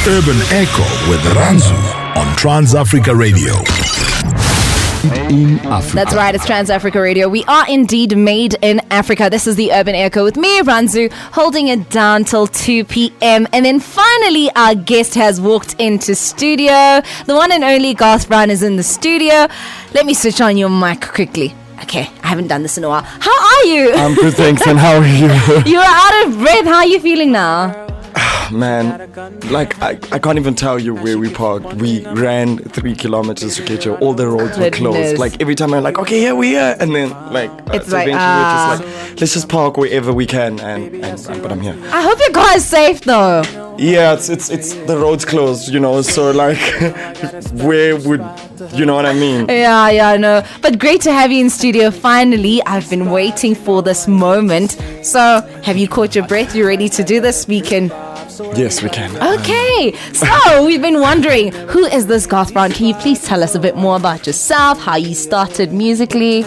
Urban Echo with Randzu on Trans Africa Radio. In Africa. That's right, it's Trans Africa Radio. We are indeed made in Africa. This is the Urban Echo with me, Randzu, holding it down till 2 p.m. And then finally, our guest has walked into studio. The one and only Garth is in the studio. Let me switch on your mic quickly. Okay, I haven't done this in a while. How are you? I'm good, thanks. And how are you? You are out of breath. How are you feeling now? Man, like I can't even tell you where we parked. We ran 3 kilometers to get here. All the roads were closed. Like every time I'm like, okay, here we are, and then like it's so like, eventually we're just like, let's just park wherever we can, and but I'm here. I hope your car is safe though. Yeah, it's the roads closed, you know. So like, where would you know what I mean? Yeah, I know. But great to have you in studio. Finally, I've been waiting for this moment. So, have you caught your breath? You ready to do this? We can. Yes, we can. Okay, so we've been wondering, who is this Garth Brown? Can you please tell us a bit more about yourself, how you started musically?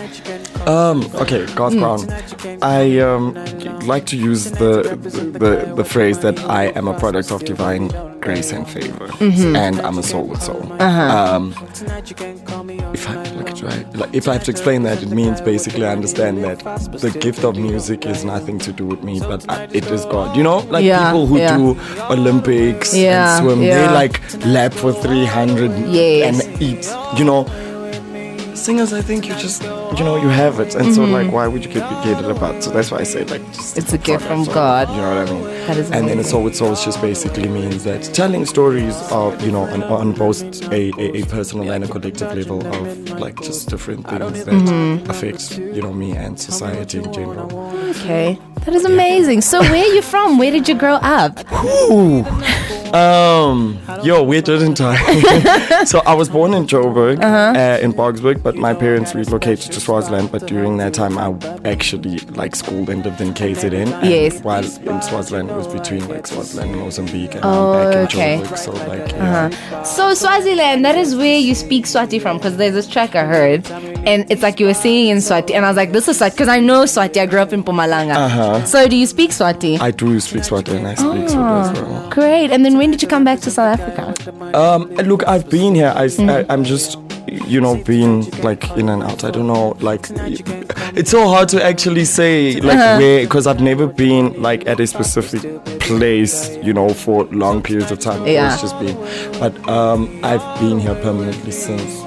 Okay, Garth Brown. I like to use the phrase that I am a product of divine grace and favor, and I'm a soul with soul. If I have to explain that, it means basically I understand that the gift of music is nothing to do with me, but it is God. You know, like people who do Olympics and swim, they like lap for 300 and eat. You know, singers, I think you just, you know, you have it, and so like, why would you get it about? So that's why I say like, just it's a gift from God. You know what I mean? That is amazing. And then a soul with souls just basically means that telling stories of, you know, on both a personal and a collective level of like just different things that affect, you know, me and society in general. Okay, that is amazing. So where are you from? Where did you grow up? Where didn't I? So I was born in Joburg, in Bogsburg, but my parents relocated to Swaziland. But during that time, I actually like schooled and lived in KZN. Yes. While in Swaziland, it was between like Swaziland and Mozambique, and I'm back in Joburg. So like, So Swaziland, that is where you speak Swati from, because there's this track I heard, and it's like you were singing in Swati, and I was like, this is Swati, because I know Swati. I grew up in Mpumalanga. So do you speak Swati? I do speak Swati, and I speak Swati as well. Great. And then when did you come back to South Africa? Look, I've been here. I'm just, you know, being like in and out. I don't know, like it's so hard to actually say like where, because I've never been like at a specific place, you know, for long periods of time. It's just been, but I've been here permanently since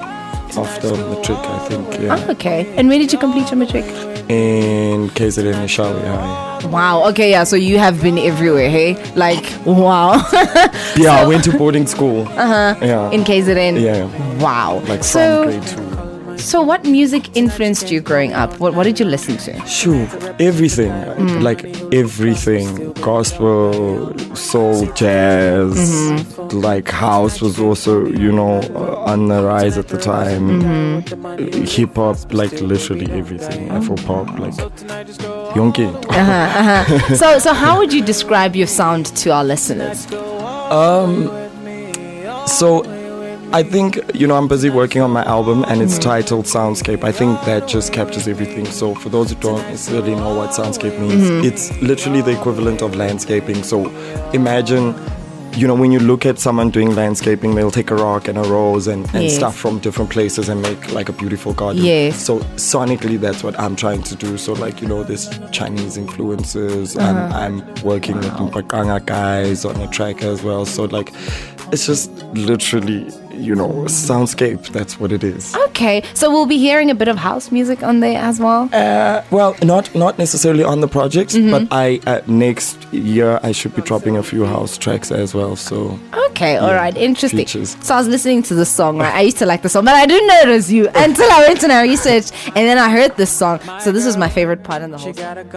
after matric, I think. Okay. And when did you complete your matric? In KZN High. Wow. Okay. Yeah. So you have been everywhere, hey? Like, wow. I went to boarding school. In KZN. Yeah. Wow. Like from grade 2. So what music influenced you growing up? What did you listen to? Sure, everything. Like everything. Gospel, soul, jazz, like house was also, you know, on the rise at the time. Hip hop, like literally everything. Afro pop, like yonke. So how would you describe your sound to our listeners? So I think, you know, I'm busy working on my album, and it's titled Soundscape. I think that just captures everything. So for those who don't necessarily know what soundscape means, it's literally the equivalent of landscaping. So imagine, you know, when you look at someone doing landscaping, they'll take a rock and a rose and stuff from different places and make like a beautiful garden. So sonically, that's what I'm trying to do. So like, you know, there's Chinese influences. I'm working with Mpakanga guys on a track as well. So like, it's just literally, you know, soundscape. That's what it is. Okay, so we'll be hearing a bit of house music on there as well. Well, not necessarily on the project, but I next year I should be dropping a few house tracks as well. So okay, all right, interesting. Features. So I was listening to the song, right? I used to like the song, but I didn't know it was you until I went to my research, and then I heard this song. So this was my favorite part in the whole song.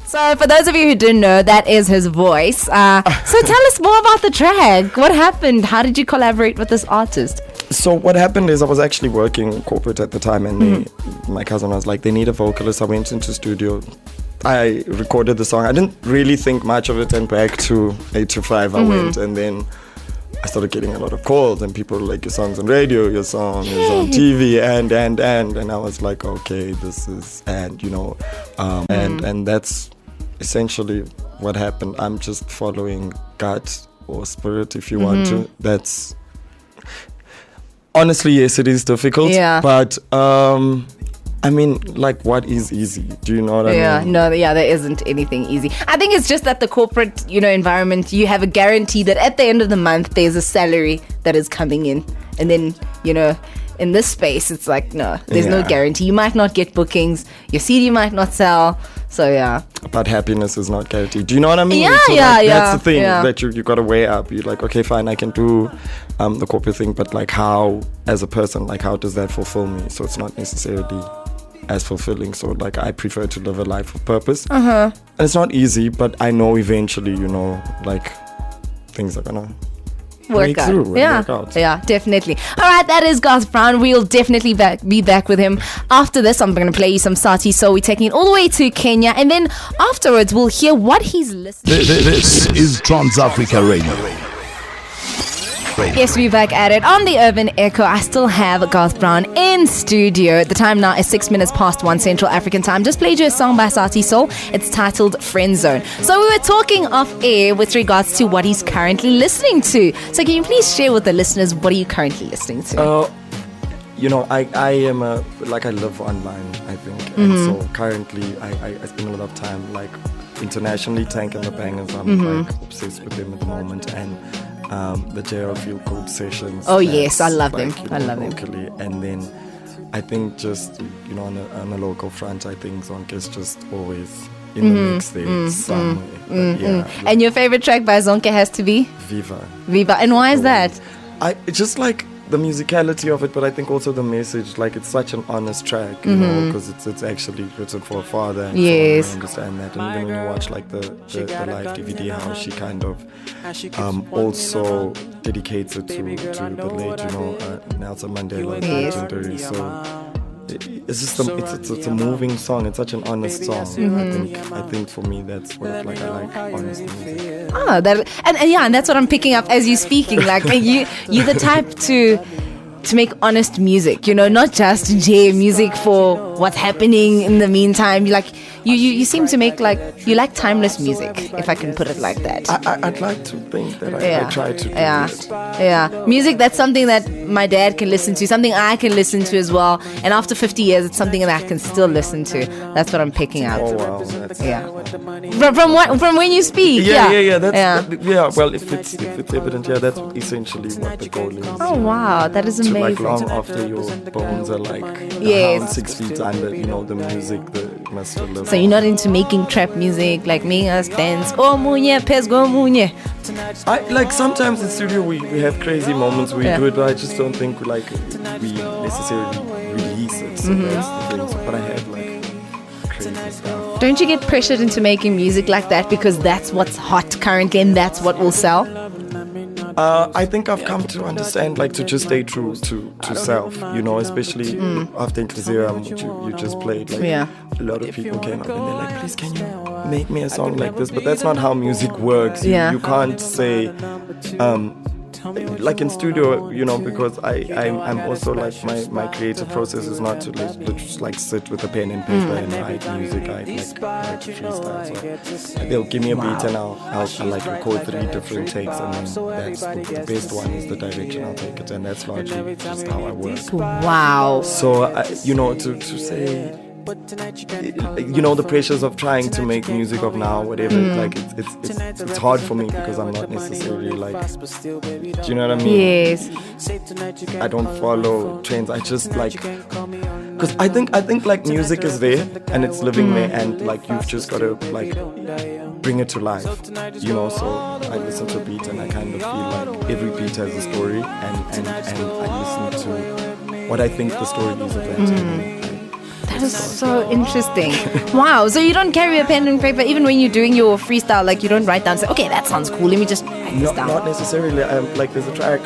So for those of you who didn't know, that is his voice. So tell us more about the track. What happened? How did you collaborate with this artist? So what happened is I was actually working corporate at the time, and my cousin was like, they need a vocalist. I went into studio. I recorded the song. I didn't really think much of it, and back to 8 to 5 I went, and then I started getting a lot of calls, and people were like, your song's on radio, your song is on TV, and I was like, okay, this is, and you know, and that's essentially what happened. I'm just following gut or spirit, if you want to. That's honestly, yes, it is difficult. Yeah. But I mean, like, what is easy? Do you know what I mean? There isn't anything easy. I think it's just that the corporate, environment, you have a guarantee that at the end of the month, there's a salary that is coming in. And then, in this space, it's like, no, there's no guarantee. You might not get bookings. Your CD might not sell. So, yeah. But happiness is not guaranteed. Do you know what I mean? Yeah, That's the thing that you got to weigh up. You're like, okay, fine, I can do the corporate thing, but like how, as a person, like how does that fulfill me? So it's not necessarily as fulfilling. So like I prefer to live a life of purpose. And it's not easy, but I know eventually, like things are gonna work out. Yeah, definitely. All right, that is Garth Brown. We'll definitely be back with him after this. I'm going to play you some Sati. So we're taking it all the way to Kenya, and then afterwards we'll hear what he's listening. This is Trans Africa Radio. Yes, we're back at it on the Urban Echo. I still have Garth Brown in studio. The time now is 6 minutes past 1 Central African time. Just played you a song by Sati Soul. It's titled Friend Zone. So we were talking off air with regards to what he's currently listening to. So can you please share with the listeners, what are you currently listening to? I am I live online, I think. And so currently I spend a lot of time like internationally. Tank and the Bangers, I'm like obsessed with them at the moment. And the JR Feel Good sessions. Oh yes, I love them. I love locally. them. And then I think just on a local front, I think Zonke is just always in the mix there somewhere. And your favorite track by Zonke has to be Viva. And why is that? It's just like the musicality of it, but I think also the message. Like it's such an honest track, because it's actually written for a father. And yes, so I understand that. And even when you watch like the live DVD, how she kind of also dedicates it to the late, Nelson Mandela, legendary. So it's just it's a moving song. It's such an honest song. I think for me that's what I like honest music. And that's what I'm picking up as you speaking. Like you're the type to make honest music, not just music for what's happening in the meantime. You seem to make you like timeless music, if I can put it like that. I'd like to think that I try to do it. Yeah, music, that's something that my dad can listen to, something I can listen to as well. And after 50 years, it's something that I can still listen to. That's what I'm picking up. Oh wow, From when you speak. Well, if it's evident, that's essentially what the goal is. Oh wow, that is amazing. Like long after your bones are around 6 feet under, the music, the must still live. So you're not into making trap music, like making us dance. Oh munye, pes go munye. Sometimes in studio we have crazy moments we do it, but I just don't think we necessarily release it. So that's the thing. But I have crazy stuff. Don't you get pressured into making music like that because that's what's hot currently and that's what will sell? I think I've come to understand to just stay true to self, especially after Inklizira, which you just played. A lot of people came up and they're like, please can you make me a song like this? But that's not how music works. You can't say in studio, because I'm also my creative process is not to just sit with a pen and paper and write music. I like freestyle. So they'll give me a beat and I'll record 3 different takes, and then that's the best one is the direction I'll take it, and that's largely just how I work. Wow. So to say, the pressures of trying to make music of now, whatever, it's hard for me because I'm not necessarily do you know what I mean? Yes. I don't follow trends. I just because I think music is there and it's living there, and you've just got to bring it to life, so I listen to a beat and I kind of feel every beat has a story, and I listen to what I think the story is of that. That is so interesting. Wow. So you don't carry a pen and paper even when you're doing your freestyle, you don't write down and say, okay, that sounds cool, let me just write this down. Not necessarily. There's a track,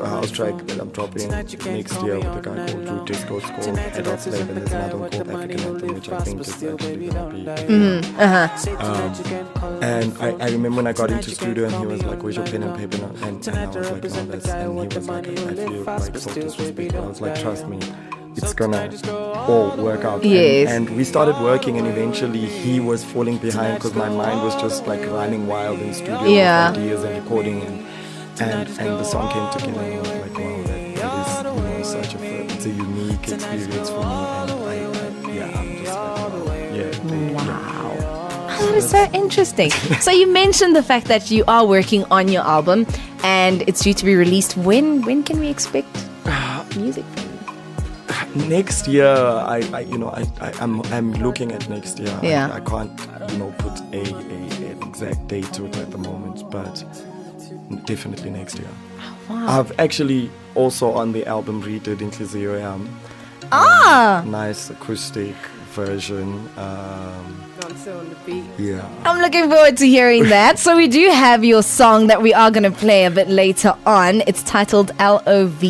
a house track that I'm dropping next year with a guy called Drew Disco. It's called Adult Slave, and there's another one called African Anthem, which I think is actually gonna be. And I remember when I got into studio and he was like, "Where's your pen and paper?" And I was like, "No, that's." And he was like, "I feel like so disrespectful." I was like, "Trust me, it's gonna all work out." Yes. And we started working, and eventually he was falling behind because my mind was just like running wild in studio with ideas and recording, and the song came together, and I was like, wow, that is such it's a unique experience for me, and I'm just like, wow. That is so interesting. So you mentioned the fact that you are working on your album, and it's due to be released. When can we expect music from you? Next year, I'm looking at next year. Yeah. I can't put an exact date to it at the moment, but definitely next year. Wow. I've actually also on the album redid Inhliziyo Yam. Nice acoustic version. Yeah. I'm looking forward to hearing that. So we do have your song that we are going to play a bit later on. It's titled Love.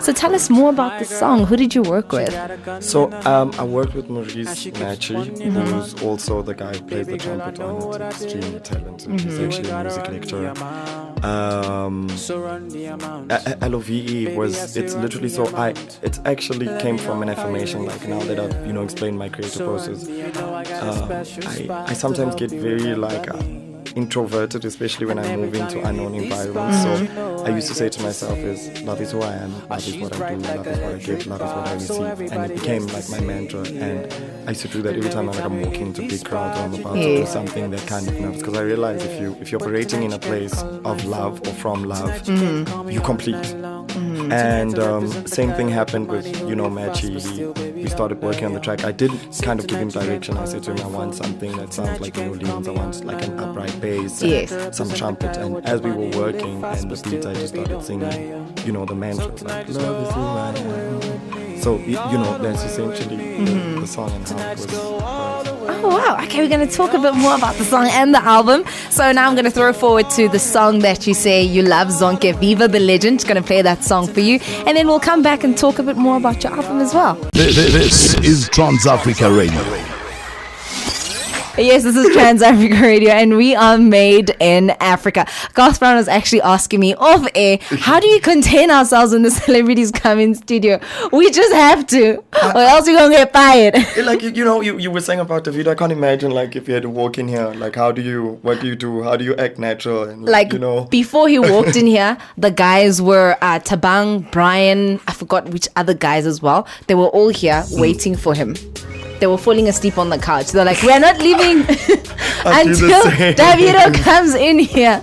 So tell us more about the song. Who did you work with? So I worked with Maurice Machi, who's also the guy who plays the trumpet on it. Extremely talented. He's actually a music lecturer. LOVE it's literally it actually came from an affirmation. Like now that I've explained my creative process, I sometimes get very introverted, especially when I move into unknown environments. So I used to say to myself love is who I am, love is what I do, love is what I give, love is what I receive. And it became like my mantra, and I used to do that every time I'm walking into big crowds or I'm about to do something that kind of nerves, because I realize if you're operating in a place of love or from love, you complete. And same thing happened with Machi. We started working on the track. I did kind of give him direction. I said to him, I want something that sounds like New Orleans. I want like an upright bass, some trumpet. And as we were working and the beats, I just started singing, the mantras like love is who I am. So that's essentially the song and how it was. Oh wow, okay, we're going to talk a bit more about the song and the album. So now I'm going to throw forward to the song that you say you love, Zonke Viva the Legend. Going to play that song for you, and then we'll come back and talk a bit more about your album as well. This is Trans Africa Radio. Yes, this is Trans Africa Radio, and we are made in Africa. Garth Brown was actually asking me off air, how do you contain ourselves when the celebrities come in studio? We just have to, or else we're gonna get fired. Like you were saying about the video. I can't imagine like if you had to walk in here. Like what do you do? How do you act natural? And before he walked in here, the guys were Tabang, Brian, I forgot which other guys as well. They were all here waiting for him. They were falling asleep on the couch. They're like, we're not leaving until Davido comes in here.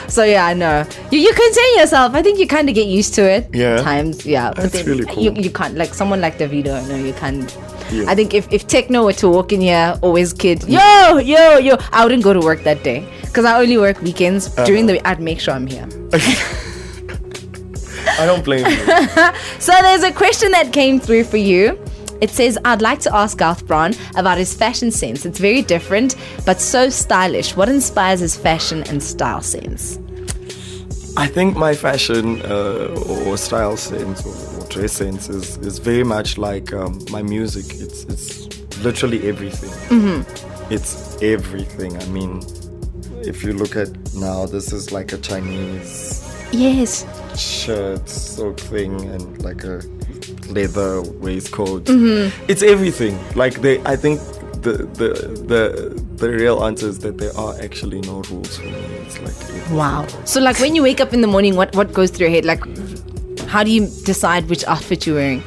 So yeah, I know. You contain yourself. I think you kind of get used to it. Yeah. Times, yeah. That's but really cool. You can't, like someone like Davido, no, you can't. Yeah. I think if Techno were to walk in here, always kid, yo, I wouldn't go to work that day. Because I only work weekends. During the week, I'd make sure I'm here. I don't blame you. So there's a question that came through for you. It says, I'd like to ask Garth Brown about his fashion sense. It's very different, but so stylish. What inspires his fashion and style sense? I think my fashion or style sense or dress sense is very much like my music. It's literally everything. It's everything. I mean, if you look at now, this is like a Chinese shirt silk thing and like a leather waistcoat. It's everything. Like I think the real answer is that there are actually no rules for me. It's like everything. Wow. So like when you wake up in the morning, what goes through your head? Like how do you decide which outfit you're wearing?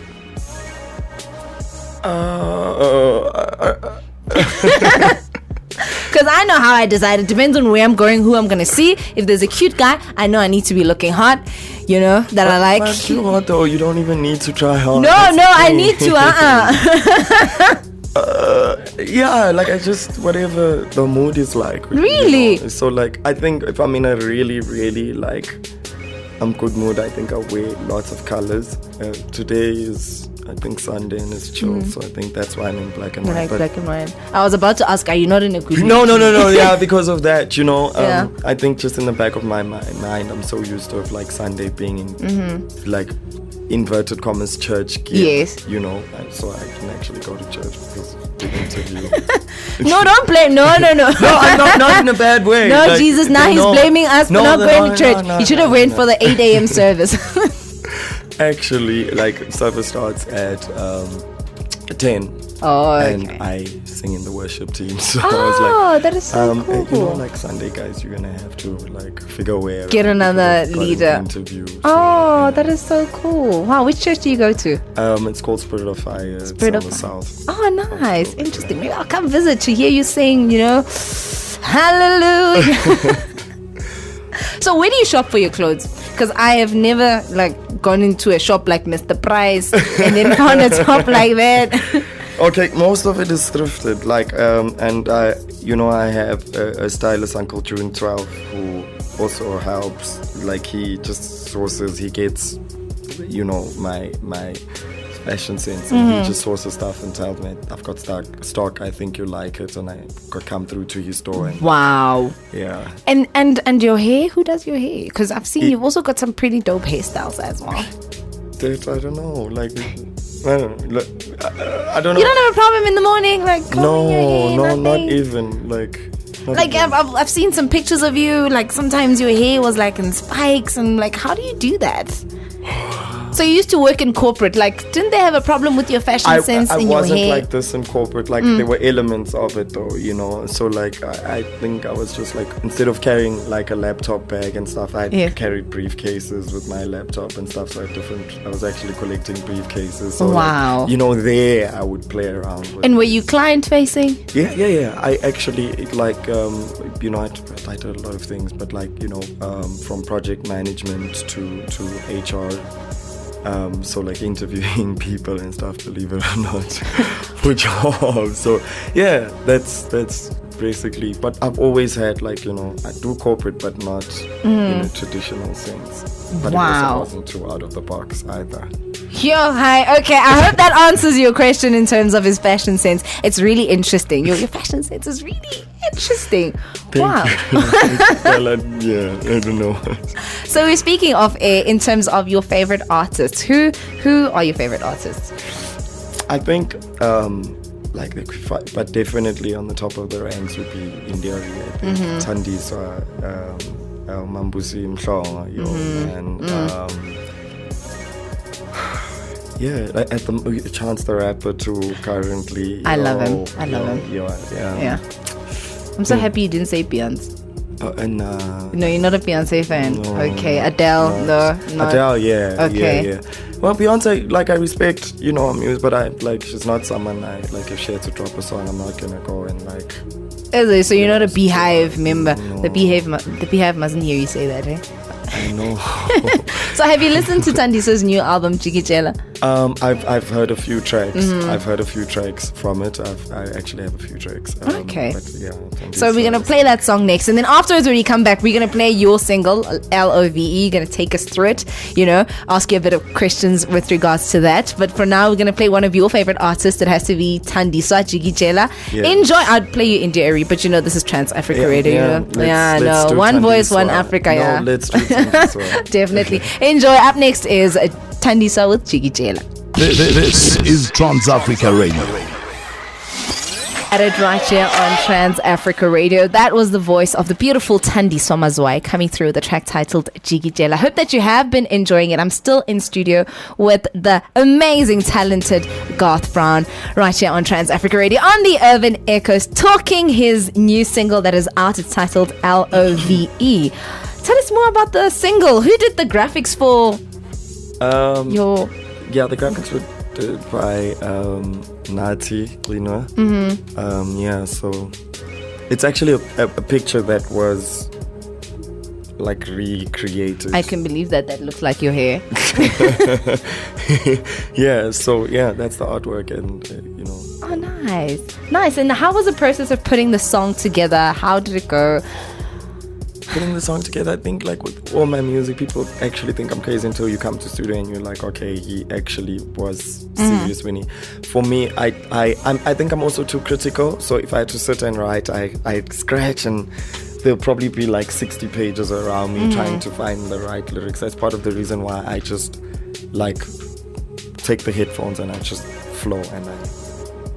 Because I know how I decide. It depends on where I'm going, who I'm going to see. If there's a cute guy, I know I need to be looking hot, that I like. But you know what though? You don't even need to try hard. No, I need to. Yeah, like I just, whatever the mood is like. Really? So like, I think if I'm in a really, really good mood, I think I'll wear lots of colors. Today is I think Sunday and it's chill. So I think that's why I'm in black and You white. like But black and white. I was about to ask, are you not in a good no. Yeah, because of that, Yeah. I think just in the back of my mind, I'm so used to like Sunday being in like inverted commas church gear. Yes. And so I can actually go to church because of the interview. No, don't blame. No. No, I'm not in a bad way. No, Like, Jesus, now he's blaming us for not going to church. No, You should have went for the 8 a.m. service. Actually, like service starts at 10. Oh, okay. And I sing in the worship team, so I was like, Oh, that is so cool. like Sunday guys, you're gonna have to like figure a way around Get another because I've got an leader. interview. So, Oh, that is so cool. Wow, which church do you go to? it's called Spirit of Fire. Spirit it's of on the Fire. south. Oh, nice. Interesting. Maybe I'll come visit to hear you sing, Hallelujah. So where do you shop for your clothes? Because I have never gone into a shop like Mr. Price and then found a top like that. Okay, most of it is thrifted. And I have a stylist, Uncle June 12, who also helps. Like he just sources, he gets, my fashion sense, and he just sources stuff and tells me, I've got stock. I think you like it, and I could come through to his store. And, Wow. yeah. And your hair? Who does your hair? Because I've seen you've also got some pretty dope hairstyles as well. I don't know. I don't know. You don't have a problem in the morning, combing your hair, not nothing? even Like I've seen some pictures of you. Like sometimes your hair was in spikes, and how do you do that? So you used to work in corporate. Didn't they have a problem with your fashion sense in your hair? I wasn't like this in corporate. There were elements of it though, So I think I was just instead of carrying a laptop bag and stuff, I carried briefcases with my laptop and stuff. So I was actually collecting briefcases. So wow. There I would play around with. And were you client facing? Yeah. I actually I did a lot of things, but from project management to HR. So interviewing people and stuff, believe it or not, for jobs. So yeah, that's basically. But I've always had I do corporate, but not in a traditional sense. But it also wasn't too out of the box either. Hi. Okay, I hope that answers your question in terms of his fashion sense. It's really interesting. Your fashion sense is really interesting. Wow. Well, I don't know. So we're speaking of in terms of your favorite artists. Who are your favorite artists? I think but definitely on the top of the ranks would be India. I think Thandiswa, Mambusi Mhlongo, and at the Chance the Rapper too. Currently, I love him. I love him. Yeah. I'm so happy you didn't say Beyonce. No, you're not a Beyonce fan. No, okay, Adele, no. Adele, yeah. Okay. Yeah. Well, Beyonce, I respect, her music, but I she's not someone if she had to drop a song, I'm not gonna go and Is it? So you're not a Beehive member. No. The Beehive mustn't hear you say that, eh? I know. So have you listened to Thandiswa's new album, Jikijela? I've heard a few tracks. I've heard a few tracks from it. I actually have a few tracks. Okay. But yeah, so we're gonna play that song next, and then afterwards, when you come back, we're gonna play your single, Love. You're gonna take us through it. Ask you a bit of questions with regards to that. But for now, we're gonna play one of your favorite artists. It has to be Thandiswa, Jikijela. Yeah. Enjoy. I'd play you India Eri, but this is Trans Africa Radio. Let's do one voice, Thandiswa. one Africa. No, let's do Thandiswa. Definitely. Enjoy. Up next is Thandiswa with Jikijela. This is Trans Africa Radio. At it right here on Trans Africa Radio. That was the voice of the beautiful Thandiswa Mazwai coming through the track titled Jikijela. Hope that you have been enjoying it. I'm still in studio with the amazing, talented Garth Brown right here on Trans Africa Radio on the Urban Echoes, talking his new single that is out. It's titled Love. Tell us more about the single. Who did the graphics for your... Yeah, the graphics were did by Nati Glinwa. So it's actually a picture that was recreated. I can believe that looks like your hair. That's the artwork, and Oh, nice. And how was the process of putting the song together? How did it go? putting the song together, I think like with all my music, people actually think I'm crazy until you come to studio and you're like, okay, he actually was serious when he. For me, I think I'm also too critical. So if I had to sit and write, I scratch and there'll probably be like 60 pages around me trying to find the right lyrics. That's part of the reason why I just like take the headphones and I just flow and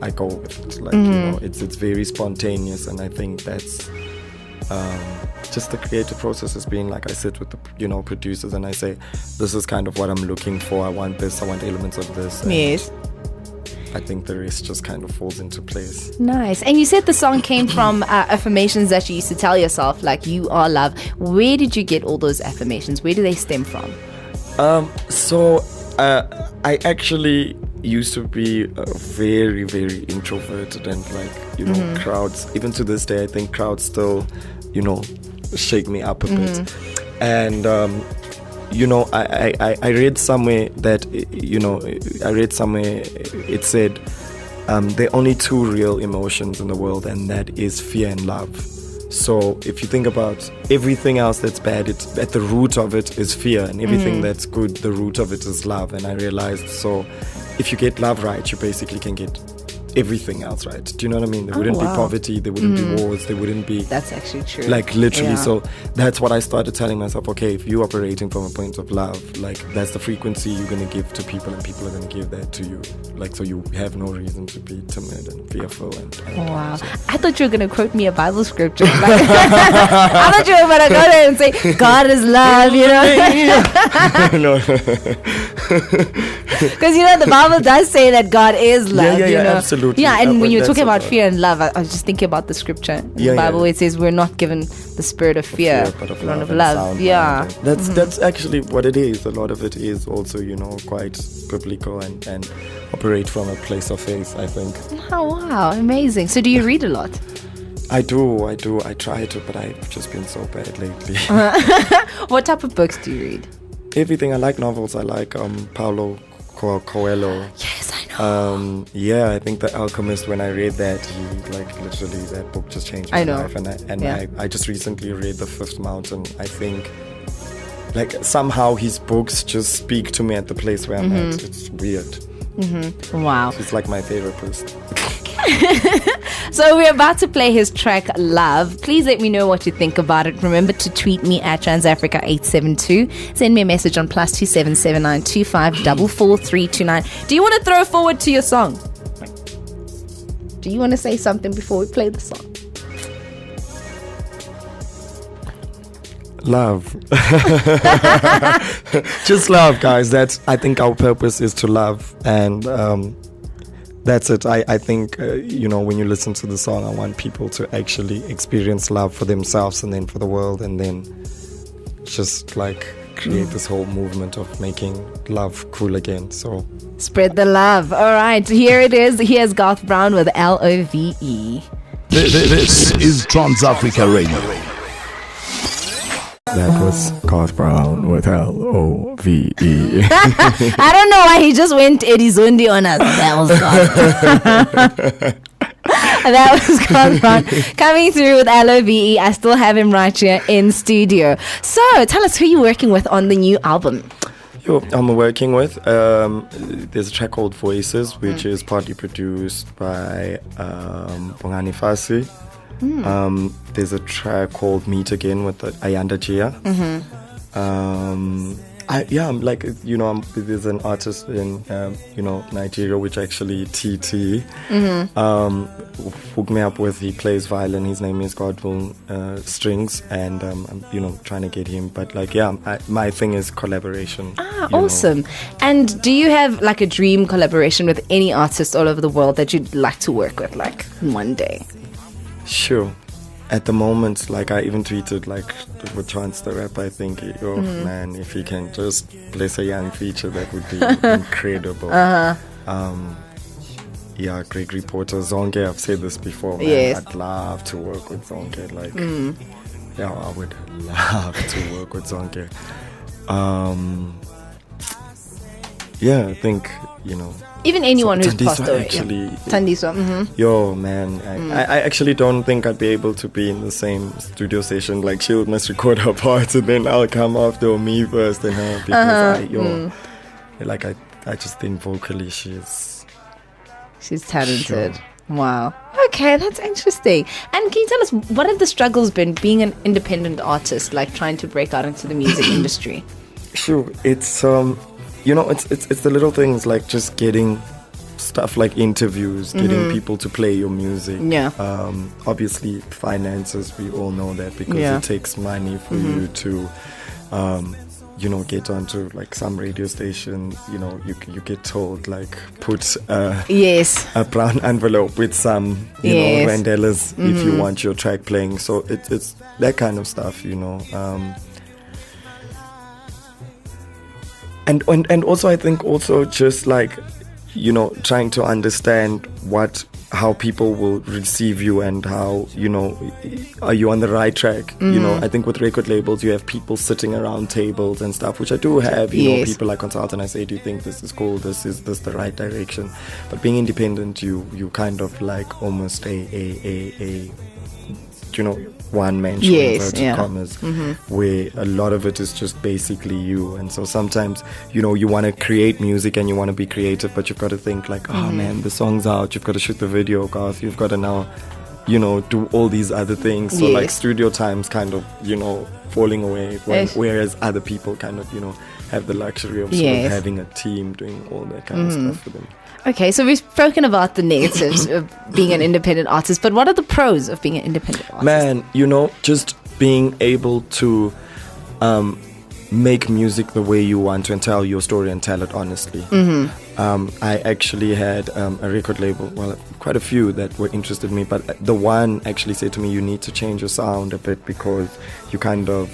I go with it. Like, you know, it's very spontaneous, and I think that's just the creative process has been like I sit with the, you know, producers and I say, this is kind of what I'm looking for. I want this, I want elements of this. Yes. I think the rest just kind of falls into place. Nice. And you said the song came from affirmations that you used to tell yourself, like you are love. Where did you get all those affirmations? Where do they stem from? I actually used to be very, very introverted, and like, you know, crowds, even to this day, I think crowds still, you know, shake me up a bit. And you know, I read somewhere that, you know, it said there are only two real emotions in the world, and that is fear and love. So if you think about everything else that's bad, it's at the root of it is fear, and everything that's good, the root of it is love. And I realized, so if you get love right, you basically can get everything else right. Do you know what I mean? There wouldn't be poverty, there wouldn't be wars, there wouldn't be... That's actually true. Like literally, so that's what I started telling myself, okay, if you're operating from a point of love, like that's the frequency you're going to give to people, and people are going to give that to you. Like, so you have no reason to be timid and fearful. And wow. So. I thought you were going to quote me a Bible scripture. Like, I thought you were going to go there and say, God is love, you know? No. Because, you know, the Bible does say that God is love. Yeah, you know? Absolutely. Yeah, and when you're talking about fear and love, I was just thinking about the scripture in the Bible where it says we're not given the spirit of fear, but of love. Yeah. That's actually what it is. A lot of it is also, you know, quite biblical and operate from a place of faith, I think. Oh, wow. Amazing. So do you read a lot? I do. I try to, but I've just been so bad lately. What type of books do you read? Everything. I like novels. I like Paulo Coelho. Yes, I know. I think The Alchemist, when I read that, he like literally, that book just changed my life. And I just recently read The Fifth Mountain. I think like somehow his books just speak to me at the place where I'm at. It's weird. Wow. He's like my therapist. So we're about to play his track Love. Please let me know what you think about it. Remember to tweet me at TransAfrica872. Send me a message on +277 7925 44329. Do you want to throw forward to your song? Do you want to say something before we play the song? Love. Just love, guys. I think our purpose is to love, and that's it. I think, you know, when you listen to the song, I want people to actually experience love for themselves and then for the world, and then just like create this whole movement of making love cool again. So spread the love. All right, here it is. Here's Garth Brown with LOVE. This is Trans-Africa Radio. That was Garth Brown with LOVE. I don't know why he just went Eddie Zundi on us. That was Garth. That was Garth Brown coming through with LOVE. I still have him right here in studio. So tell us who you're working with on the new album. I'm working with, there's a track called Voices, which is partly produced by Bongani Fasi. There's a track called Meet Again with Ayanda Gia. I'm like, you know, there's an artist in, you know, Nigeria, which actually TT hooked me up with. He plays violin. His name is Godwin Strings, and I'm, you know, trying to get him. But like, my thing is collaboration. Awesome. And do you have like a dream collaboration with any artist all over the world that you'd like to work with, like one day? Sure. At the moment, like I even tweeted, like with Chance the Rapper, I think, man, if he can just bless a young feature, that would be incredible. Gregory Porter, Zonke, I've said this before, man. Yes. I'd love to work with Zonke. Like, I would love to work with Zonke. yeah, I think, you know. Even anyone who's Thandiswa passed away. actually, Thandiswa. Mm-hmm. yo, man, I actually don't think I'd be able to be in the same studio session. Like, she must record her parts and then I'll come after, or me first and her, because I just think vocally she's talented. Sure. Wow. Okay, that's interesting. And can you tell us, what have the struggles been being an independent artist, like trying to break out into the music industry? Sure, it's it's the little things, like just getting stuff like interviews, getting people to play your music. Yeah. Obviously, finances, we all know that, because it takes money for you to get onto like some radio station. You get told like put a brown envelope with some randellas if you want your track playing. So it's that kind of stuff, and also I think also just like trying to understand how people will receive you and how, are you on the right track? I think with record labels, you have people sitting around tables and stuff, which I do have, people I consult and I say, do you think this is cool? Is this the right direction? But being independent, you kind of like almost a one-man show, inverted commas, where a lot of it is just basically you. And so sometimes, you want to create music and you want to be creative, but you've got to think like, oh man, the song's out, you've got to shoot the video, Garth, you've got to now, do all these other things. So like studio time's kind of, falling away, whereas other people kind of, have the luxury of sort of having a team doing all that kind of stuff for them. Okay, so we've spoken about the negatives of being an independent artist, but what are the pros of being an independent artist? Man, just being able to make music the way you want to and tell your story and tell it honestly. I actually had a record label, well, quite a few that were interested in me, but the one actually said to me, you need to change your sound a bit because you kind of...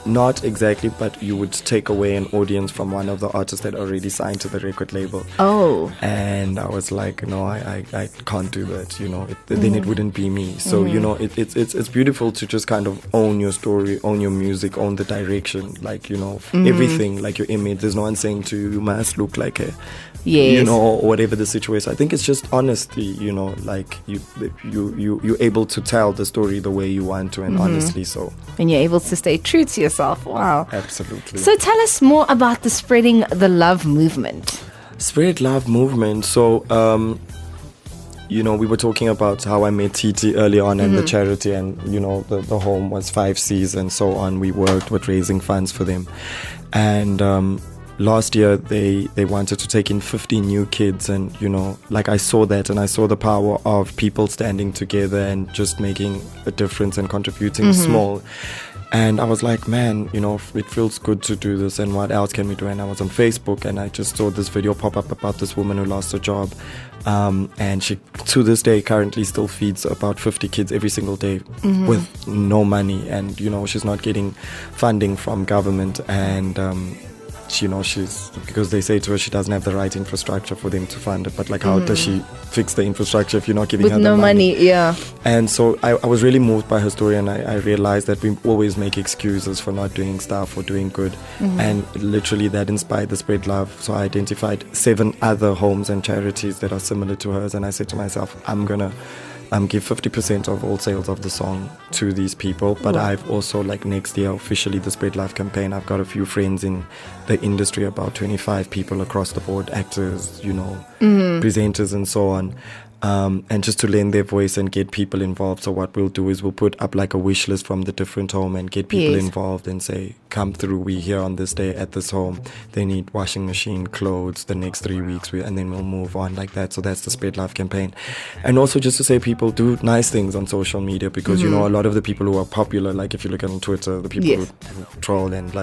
not exactly, but you would take away an audience from one of the artists that already signed to the record label. Oh. And I was like, no, I can't do that, then it wouldn't be me. So, it's beautiful to just kind of own your story, own your music, own the direction, like, everything, like your image. There's no one saying to you, you must look like a, or whatever the situation. I think it's just honesty, like you're able to tell the story the way you want to, and honestly so. And you're able to stay true to yourself. Wow. Absolutely. So tell us more about the Spreading the Love movement. Spread Love movement. So, we were talking about how I met Titi early on and the charity, and, the home was 5Cs and so on. We worked with raising funds for them. And, last year, they wanted to take in 50 new kids, and, I saw that, and I saw the power of people standing together and just making a difference and contributing small. And I was like, man, it feels good to do this, and what else can we do? And I was on Facebook, and I just saw this video pop up about this woman who lost her job. And she, to this day, currently still feeds about 50 kids every single day with no money. And, she's not getting funding from government. And, she's, because they say to her she doesn't have the right infrastructure for them to fund it, but like how does she fix the infrastructure if you're not giving with her the no money? And so I was really moved by her story, and I realized that we always make excuses for not doing stuff or doing good, and literally that inspired the Spread Love. So I identified 7 other homes and charities that are similar to hers, and I said to myself, I'm gonna give 50% of all sales of the song to these people. But I've also, like, next year, officially the Spread Life campaign, I've got a few friends in the industry, about 25 people across the board, actors, presenters and so on. And just to lend their voice and get people involved. So what we'll do is we'll put up like a wish list from the different home and get people involved and say, come through, we here on this day at this home. They need washing machine, clothes the next 3 weeks, and then we'll move on like that. So that's the Spread Life campaign. And also just to say, people do nice things on social media, because a lot of the people who are popular, like if you look on Twitter, the people who troll and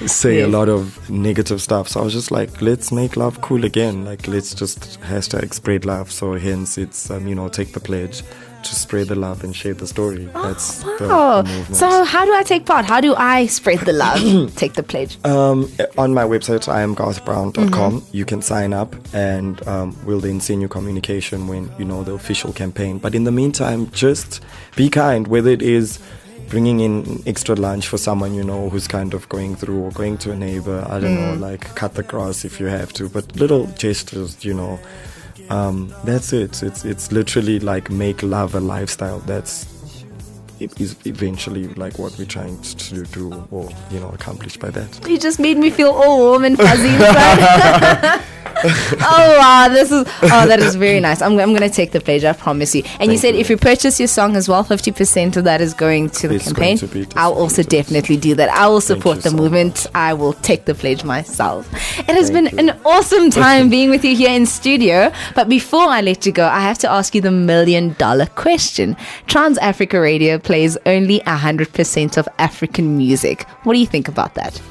say a lot of negative stuff. So I was just like, let's make love cool again. Like, let's just hashtag Spread Love. So hence it's, take the pledge to spread the love and share the story. That's the movement. So how do I take part? How do I spread the love? Take the pledge. On my website, iamgarthbrown.com, you can sign up, and we'll then send you communication when the official campaign. But in the meantime, just be kind, whether it is bringing in extra lunch for someone, you know, who's kind of going through, or going to a neighbor, I don't know, like cut the grass if you have to, but little gestures, you know, that's it. It's literally like make love a lifestyle. That's is eventually like what we're trying to do, or, you know, accomplish by that. You just made me feel all warm and fuzzy inside. Oh wow, that is very nice. I'm going to take the pledge, I promise you. And you said if you purchase your song as well, 50% of that is going to the campaign. I'll also definitely do that. I will support the movement. I will take the pledge myself. It has been an awesome time being with you here in studio. But before I let you go, I have to ask you the $1 million question. Trans Africa Radio plays only 100% of African music. What do you think about that?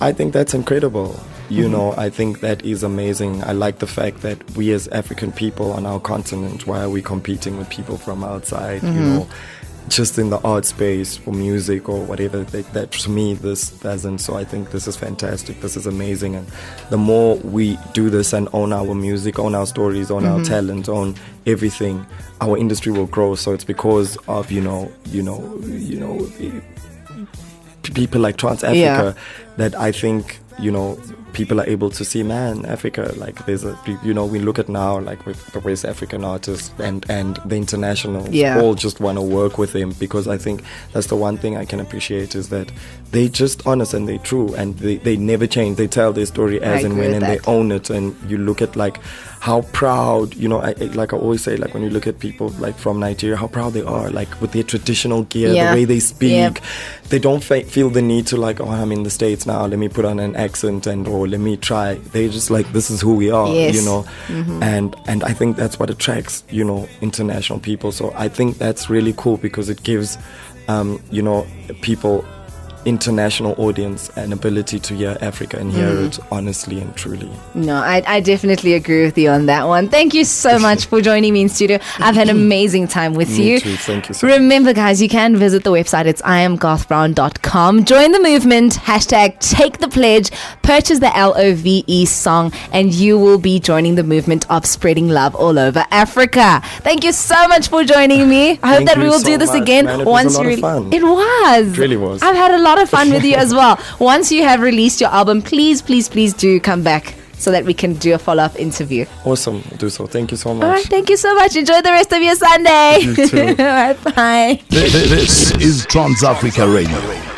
I think that's incredible. You know, I think that is amazing. I like the fact that we as African people on our continent, why are we competing with people from outside, you know, just in the art space for music or whatever, that to me this doesn't. So I think this is fantastic. This is amazing. And the more we do this and own our music, own our stories, own our talent, own everything, our industry will grow. So it's because of, you know, people like Trans Africa that I think, you know, people are able to see, man, Africa, like there's a, you know, we look at now, like with the West African artists and the internationals, all just want to work with them, because I think that's the one thing I can appreciate is that they just honest and they true, and they never change. They tell their story as and when, and they own it. And you look at like how proud, you know, like I always say, like when you look at people like from Nigeria, how proud they are, like with their traditional gear, the way they speak. They don't feel the need to like, oh, I'm in the States now, let me put on an accent or let me try. They just like, this is who we are, you know. And I think that's what attracts, you know, international people. So I think that's really cool, because it gives you know, people, international audience, an ability to hear Africa and hear it honestly and truly. No, I definitely agree with you on that one. Thank you so much for joining me in studio. I've had an amazing time with you. Me too. Thank you so much. Remember, guys, you can visit the website. It's iamgarthbrown.com. Join the movement. Hashtag take the pledge. Purchase the LOVE song, and you will be joining the movement of spreading love all over Africa. Thank you so much for joining me. I hope that we will do this again. Man, it was a lot of fun. It was. It really was. I've had a lot of fun with you as well. Once you have released your album, please do come back so that we can do a follow-up interview. Awesome. Do so. Thank you so much. All right. Thank you so much. Enjoy the rest of your Sunday. You too. All right. Bye. This is Trans Africa Radio.